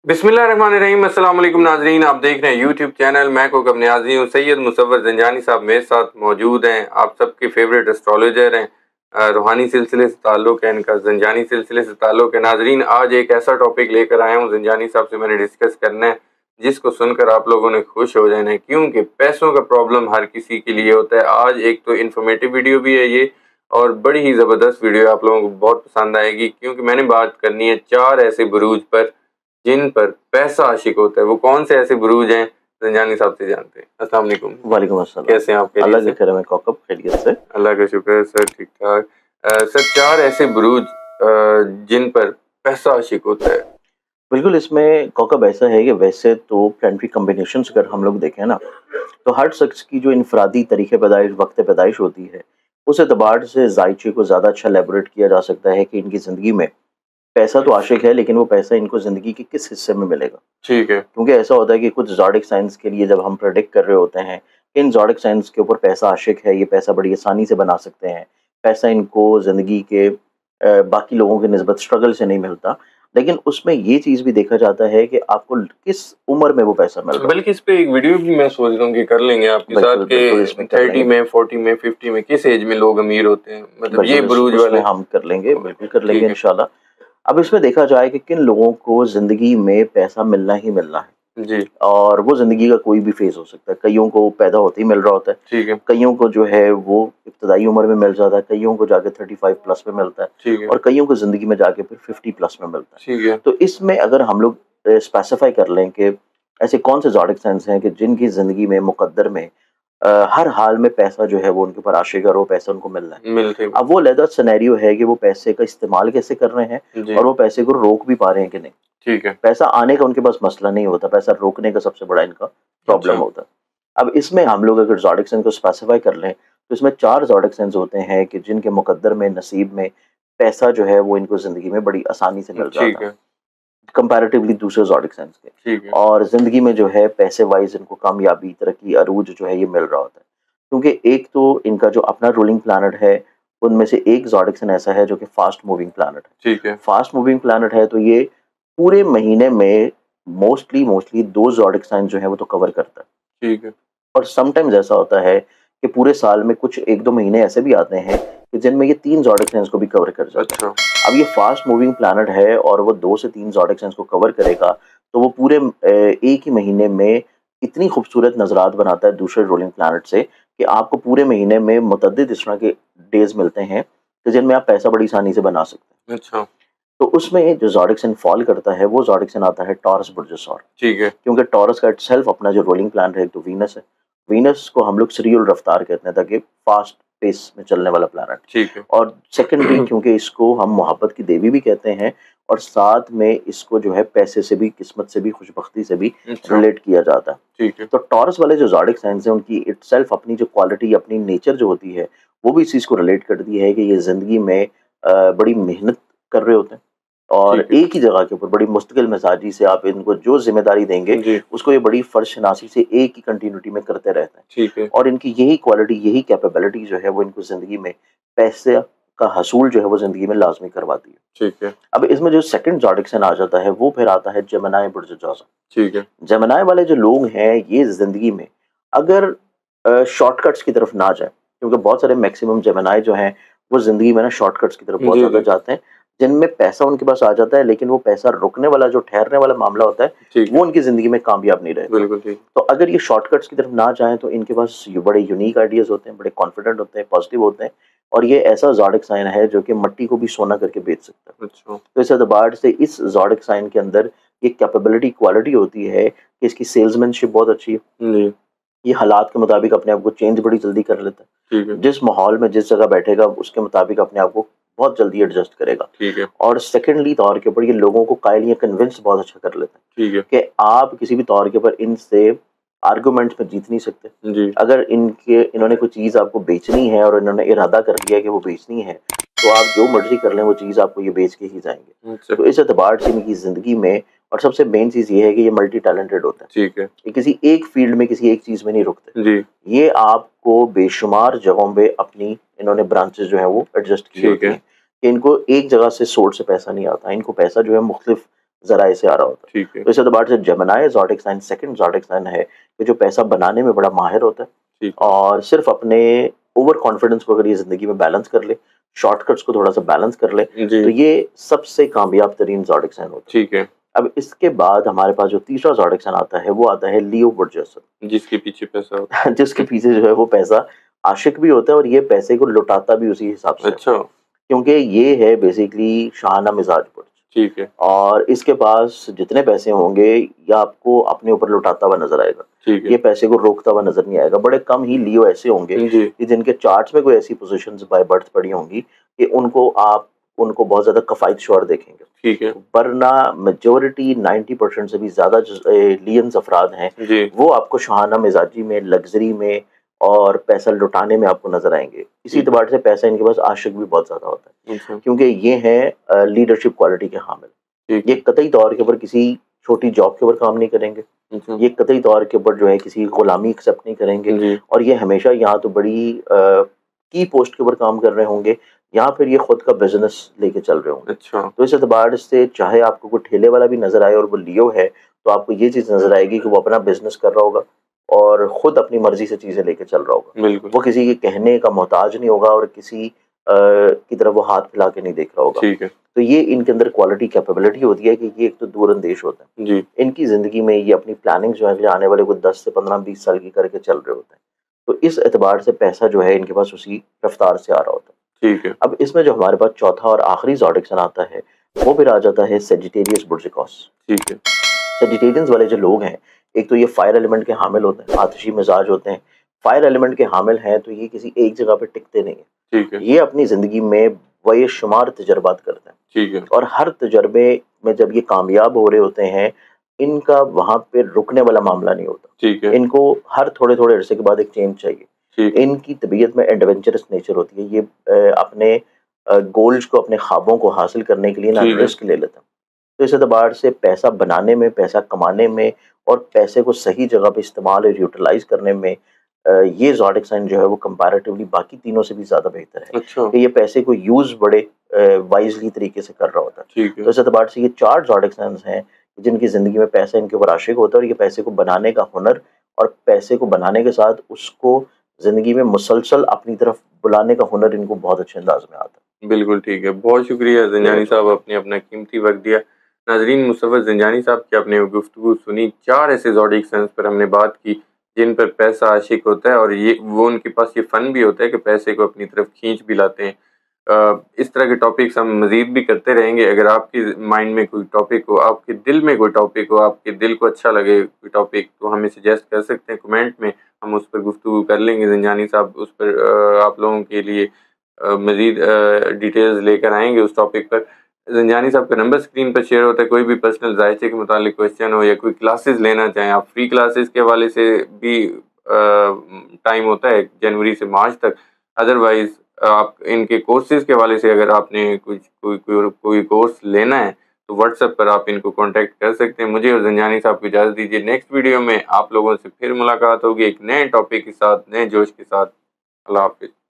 बिस्मिल्लाहिर्रहमानिर्रहीम। अस्सलाम वालेकुम नाजरीन, आप देख रहे हैं यूट्यूब चैनल मैं को कब न्याजी हूँ। सैयद मुसव्वर ज़ंजानी साहब मेरे साथ मौजूद हैं। आप सबके फेवरेट एस्ट्रोलॉजर हैं। रूहानी सिलसिले से ताल्लुक़ है इनका, ज़ंजानी सिलसिले से ताल्लुक़ है। नाजरीन, आज एक ऐसा टॉपिक लेकर आया हूँ ज़ंजानी साहब से मैंने डिस्कस करना है, जिसको सुनकर आप लोगों ने खुश हो जाना है, क्योंकि पैसों का प्रॉब्लम हर किसी के लिए होता है। आज एक तो इन्फॉर्मेटिव वीडियो भी है ये, और बड़ी ही ज़बरदस्त वीडियो, आप लोगों को बहुत पसंद आएगी, क्योंकि मैंने बात करनी है 4 ऐसे बुरूज पर जिन पर पैसा आशिक होता है। वो कौन से ऐसे बुरूज हैं, ज़ंजानी साहब से जानते हैं। अस्सलाम वालेकुम। वालेकुम अस्सलाम। कैसे हैं आप? अल्लाह के करम है कौकब, खैरियत से। अल्लाह का शुक्र है सर, ठीक ठाक। सर, 4 ऐसे बुरूज जिन पर पैसा आशिक होता है। बिल्कुल, इसमें कौकब ऐसा है कि वैसे तो प्लानिटरी कॉम्बिनेशंस अगर हम लोग देखें ना, तो हर शख्स की जो इनफरादी तरीके पैदाइश, वक्त पैदाइश होती है, उस एतबार से जायचे को ज़्यादा अच्छा एलेबोरेट किया जा सकता है कि इनकी ज़िंदगी में पैसा तो आशिक है, लेकिन वो पैसा इनको ज़िंदगी के किस हिस्से में मिलेगा। ठीक है। क्योंकि ऐसा होता है कि कुछ ज़ोडिक साइंस के लिए जब हम प्रेडिक्ट कर रहे होते हैं कि इन ज़ोडिक साइंस के ऊपर पैसा आशिक है, ये पैसा बड़ी आसानी से बना सकते हैं, पैसा इनको ज़िंदगी के बाकी लोगों की निस्बत स्ट्रगल से नहीं मिलता, लेकिन उसमें ये चीज़ भी देखा जाता है कि आपको किस उम्र में वो पैसा मिल रहा है। बल्कि इस पे एक वीडियो भी मैं सोच रहा हूँ कि कर लेंगे आपके साथ, बिल्कुल, बिल्कुल के इसमें कर 30 लेंगे। में, 40 में, 50 में किस एज में लोग अमीर होते हैं, मतलब ये बिल्कुल बुरूज उसमें वाले। हम कर लेंगे, बिल्कुल कर लेंगे ठीक है। इंशाल्लाह। अब इसमें देखा जाए कि किन लोगों को ज़िंदगी में पैसा मिलना ही मिलना है। जी। और वो ज़िंदगी का कोई भी फ़ेज़ हो सकता है। कइयों को पैदा होते ही मिल रहा होता है, ठीक है। कइयों को जो है वो इब्तदाई उम्र में मिल जाता है, कइयों को जाके 35 प्लस में मिलता है, ठीक है। और कइयों को ज़िंदगी में जाके फिर 50 प्लस में मिलता है। ठीक है। तो इसमें अगर हम लोग स्पेसिफ़ाई कर लें कि ऐसे कौन से ज़ोडिक साइंस हैं कि जिनकी ज़िंदगी में मुक़द्दर में हर हाल में पैसा जो है वो उनके ऊपर आशिक है और वो पैसा उनको मिल रहा है। मिलते हैं। अब वो अलग सिनेरियो है कि वो पैसे का इस्तेमाल कैसे कर रहे हैं जी। और वो पैसे को रोक भी पा रहे हैं कि नहीं। ठीक है। पैसा आने का उनके पास मसला नहीं होता, पैसा रोकने का सबसे बड़ा इनका प्रॉब्लम अच्छा। होता है। अब इसमें हम लोग अगर ज़ोडिक साइन को स्पेसिफ़ाई कर लें, तो इसमें 4 ज़ोडिक साइन्स होते हैं कि जिनके मुक़द्दर में, नसीब में पैसा जो है वो इनको ज़िंदगी में बड़ी आसानी से मिल ठीक जाता है, है। कंपैरेटिवली दूसरे ज़ोडिक साइन्स के। ठीक है। और ज़िंदगी में जो है पैसे वाइज़ इनको कामयाबी, तरक्की, अरूज जो है ये मिल रहा होता है। क्योंकि एक तो इनका जो अपना रूलिंग प्लैनेट है, उनमें से एक ज़ोडिक साइन ऐसा है जो कि फ़ास्ट मूविंग प्लैनेट है। ठीक है। फ़ास्ट मूविंग प्लैनेट है तो ये पूरे महीने में मोस्टली 2 ज़ोडिक साइन जो है वो तो कवर करता है। ठीक है। और समटाइम्स ऐसा होता है कि पूरे साल में कुछ 1-2 महीने ऐसे भी आते हैं कि जिनमें ये 3 ज़ोडिक साइन्स को भी कवर कर जाता है। अच्छा। अब ये फ़ास्ट मूविंग प्लैनेट है और वो 2 से 3 ज़ोडिक साइन्स को कवर करेगा, तो वो पूरे एक ही महीने में इतनी खूबसूरत नज़रात बनाता है दूसरे रूलिंग प्लैनेट से कि आपको पूरे महीने में मुतअद्दिद इस तरह के डेज़ मिलते हैं कि जिनमें आप पैसा बड़ी आसानी से बना सकते हैं। अच्छा। तो उसमें जो ज़ोडिक साइन फ़ॉल करता है, वो ज़ोडिक साइन आता है टॉरस बुर्ज सौर। ठीक है। क्योंकि टॉरस का इटसेल्फ अपना जो रूलिंग प्लैनेट है, एक तो वीनस है। वीनस को हम लोग सीरियल रफ्तार कहते हैं, ताकि फास्ट पेस में चलने वाला प्लैनेट। ठीक है। और सेकेंडरी क्योंकि इसको हम मोहब्बत की देवी भी कहते हैं, और साथ में इसको जो है पैसे से भी, किस्मत से भी, खुशबख्ती से भी अच्छा। रिलेट किया जाता है। ठीक है। तो टॉरस वाले जो ज़ोडिक साइन्स हैं, उनकी इटसेल्फ अपनी जो क्वालिटी, अपनी नेचर जो होती है, वो भी इस चीज़ को रिलेट करती है कि ये ज़िंदगी में बड़ी मेहनत कर रहे होते हैं और ठीक है। एक ही जगह के ऊपर बड़ी मुस्तकिल मिजाजी से आप इनको जो ज़िम्मेदारी देंगे, जी। उसको ये बड़ी फ़र्ज़शनासी से एक ही कंटिन्यूटी में करते रहते हैं। ठीक है। और इनकी यही क्वालिटी, यही कैपेबिलिटी जो है वो इनको ज़िंदगी में पैसे का हसूल जो है वो ज़िंदगी में लाज़मी करवाती है। ठीक है। अब इसमें जो सेकंड ज़ोडिक साइन आ जाता है, वो फिर आता है जेमिनी बुर्ज जौज़ा। ठीक है। जेमिनी वाले जो लोग हैं, ये ज़िंदगी में अगर शॉर्टकट्स की तरफ ना जाएँ, क्योंकि बहुत सारे मैक्सिमम जेमिनी जो हैं, वो ज़िंदगी में ना शॉर्टकट्स की तरफ बहुत जी, ज़्यादा जी। जाते हैं, जिनमें पैसा उनके पास आ जाता है, लेकिन वो पैसा रुकने वाला, जो ठहरने वाला मामला होता है, ठीक वो है। उनकी ज़िंदगी में कामयाब नहीं रहता। बिल्कुल ठीक। तो अगर ये शॉर्टकट्स की तरफ ना जाएँ, तो इनके पास ये बड़े यूनिक आइडियाज़ होते हैं, बड़े कॉन्फिडेंट होते हैं, पॉजिटिव होते हैं, और ये ऐसा ज़ोडिक साइन है जो कि मिट्टी को भी सोना करके बेच सकता है। अच्छा। तो इस एतबार से इस ज़ोडिक साइन के अंदर ये कैपेबिलिटी, क्वालिटी होती है कि इसकी सेल्समैनशिप बहुत अच्छी है। जी। ये हालात के मुताबिक अपने आप को चेंज बड़ी जल्दी कर लेता है। ठीक है। जिस माहौल में, जिस जगह बैठेगा, उसके मुताबिक अपने आप को बहुत जल्दी एडजस्ट करेगा। ठीक है। और सेकेंडली तौर के ऊपर ये लोगों को कायल या कन्विंस बहुत अच्छा कर लेता है ठीक है। कि आप किसी भी तौर के ऊपर इनसे आर्गुमेंट्स में जीत नहीं सकते। जी। अगर इन्होंने कोई चीज़ आपको बेचनी है और इन्होंने इरादा कर लिया कि वो बेचनी है, तो आप जो मर्ज़ी कर लें, वो चीज़ आपको ये बेच के ही जाएँगे। अच्छा। तो इस एतबार से इनकी ज़िंदगी में, और सबसे मेन चीज़ ये है कि ये मल्टी टैलेंटेड होता है। ठीक है। ये किसी एक फ़ील्ड में, किसी एक चीज़ में नहीं रुकते। जी। ये आपको बेशुमार जगहों पे अपनी इन्होंने ब्रांचेज़ जो हैं वो एडजस्ट की ठीक होती है। हैं, कि इनको एक जगह से सोर्स से पैसा नहीं आता। इनको पैसा जो है मुख्तलिफ जराए से आ रहा होता है। ठीक है। तो इस एतबार से Gemini zodiac sign second zodiac sign है कि जो पैसा बनाने में बड़ा माहिर होता है ठीक और सिर्फ अपने ओवर कॉन्फिडेंस को अगर ये ज़िंदगी में बैलेंस कर ले, शॉर्टकट्स को थोड़ा सा बैलेंस कर ले, है। तो जी। ये सबसे कामयाब तरीन ज़ोडिक साइन होता ठीक है। है। अब इसके बाद हमारे पास जो तीसरा ज़ोडिक साइन आता है, वो आता है लियो बुर्जर्सन, जिसके पीछे पैसा होता है। जिसके पीछे जो है वो पैसा आशिक भी होता है और ये पैसे को लुटाता भी उसी हिसाब से है। अच्छा। क्योंकि ये है बेसिकली शाहाना मिजाज बुर्ज ठीक है। और इसके पास जितने पैसे होंगे ये आपको अपने ऊपर लुटाता हुआ नजर आएगा, ठीक ये है। पैसे को रोकता हुआ नजर नहीं आएगा। बड़े कम ही लियो ऐसे होंगे जी। कि जिनके चार्ट्स में कोई ऐसी पोजीशंस बाय बर्थ पड़ी होंगी कि उनको बहुत ज्यादा कफायत शोर देखेंगे, ठीक है। वरना मेजोरिटी 90% से भी ज्यादा जो लियंस अफराद हैं जी। वो आपको शाहाना मिजाजी में, लग्जरी में और पैसा लुटाने में आपको नजर आएंगे। इसी ठीक है। एतबार से पैसा इनके पास आशिक भी बहुत ज्यादा होता है, अच्छा। क्योंकि ये हैं लीडरशिप क्वालिटी के हामिल। ठीक ये है। कतई तौर के ऊपर किसी छोटी जॉब के ऊपर काम नहीं करेंगे, अच्छा। ये कतई तौर के ऊपर जो है किसी गुलामी एक्सेप्ट नहीं करेंगे जी। और ये हमेशा यहाँ तो बड़ी की पोस्ट के ऊपर काम कर रहे होंगे या फिर ये खुद का बिजनेस लेके चल रहे होंगे। अच्छा। तो इस एतबार से चाहे आपको कोई ठेले वाला भी नजर आए और वो लियो है, तो आपको ये चीज़ नजर आएगी कि वो अपना बिजनेस कर रहा होगा और खुद अपनी मर्जी से चीज़ें लेके चल रहा होगा। बिल्कुल। वो किसी के कहने का मोहताज नहीं होगा और किसी की तरफ वो हाथ फैला के नहीं देख रहा होगा। ठीक है। तो ये इनके अंदर क्वालिटी कैपेबिलिटी होती है कि ये एक तो दूरअंदेश होते हैं। जी। इनकी ज़िंदगी में ये अपनी प्लानिंग जो है अगले आने वाले कुछ 10 से 15-20 साल की करके चल रहे होते हैं। तो इस एतबार से पैसा जो है इनके पास उसी रफ्तार से आ रहा होता है। ठीक है। अब इसमें जो हमारे पास चौथा और आखिरी ज़ोडिक साइन आता है, वो फिर आ जाता है सेजिटेरियस बुर्जिकॉस। ठीक है। सेजिटेरियंस वाले जो लोग हैं, एक तो ये फायर एलिमेंट के हामिल होते हैं, आतिशी मिजाज होते हैं। फायर एलिमेंट के हामिल हैं तो ये किसी एक जगह पे टिकते नहीं हैं। ठीक है। ये अपनी ज़िंदगी में बेशुमार तजर्बात करते हैं ठीक है। और हर तजर्बे में जब ये कामयाब हो रहे होते हैं, इनका वहाँ पे रुकने वाला मामला नहीं होता। ठीक है। इनको हर थोड़े-थोड़े अरसे के बाद एक चेंज चाहिए। ठीक है। इनकी तबीयत में एडवेंचरस नेचर होती है। ये अपने गोल्स को, अपने ख्वाबों को हासिल करने के लिए ना ठीक है। रिस्क ले लेते हैं। तो इस एतबार से पैसा बनाने में, पैसा कमाने में और पैसे को सही जगह पे इस्तेमाल और यूटिलाइज़ करने में ये ज़ोडिक साइन जो है वो कंपैरेटिवली बाकी तीनों से भी ज़्यादा बेहतर है अच्छा। कि ये पैसे को यूज़ बड़े वाइज़ली तरीके से कर रहा होता है। ठीक तो है। इस एतबार से ये 4 ज़ोडिक साइन्स हैं जिनकी ज़िंदगी में पैसा इनके ऊपर आशिक होता है और ये पैसे को बनाने का हुनर और पैसे को बनाने के साथ उसको ज़िंदगी में मुसलसल अपनी तरफ बुलाने का हुनर इनको बहुत अच्छे अंदाज़ में आता है। बिल्कुल ठीक है। बहुत शुक्रिया ज़ंजानी साहब, आपने अपना कीमती वक़्त दिया। नाज़रीन, मुसव्वर ज़ंजानी साहब की आपने गुफ्तगू सुनी। 4 ऐसे ज़ोडिक साइन्स पर हमने बात की जिन पर पैसा आशिक होता है और ये वो उनके पास ये फ़न भी होता है कि पैसे को अपनी तरफ खींच भी लाते हैं। इस तरह के टॉपिक्स हम मज़ीद भी करते रहेंगे। अगर आपके माइंड में कोई टॉपिक हो, आपके दिल में कोई टॉपिक हो, आपके दिल को अच्छा लगे कोई टॉपिक, तो हमें सजेस्ट कर सकते हैं कमेंट में। हम उस पर गुफ्तगू कर लेंगे। ज़ंजानी साहब उस पर आप लोगों के लिए मज़ीद डिटेल्स लेकर आएँगे उस टॉपिक पर। ज़ंजानी साहब का नंबर स्क्रीन पर शेयर होता है। कोई भी पर्सनल ज़ायचे के मुतालिक क्वेश्चन हो या कोई क्लासेस लेना चाहें आप, फ्री क्लासेस के हवाले से भी टाइम होता है जनवरी से मार्च तक। अदरवाइज़ आप इनके कोर्सेज़ के हवाले से अगर आपने कोई कोर्स लेना है तो व्हाट्सएप पर आप इनको कॉन्टैक्ट कर सकते हैं। मुझे और ज़ंजानी साहब को इजाज़त दीजिए। नेक्स्ट वीडियो में आप लोगों से फिर मुलाकात होगी एक नए टॉपिक के साथ, नए जोश के साथ। अल्लाह हाफ़िज़।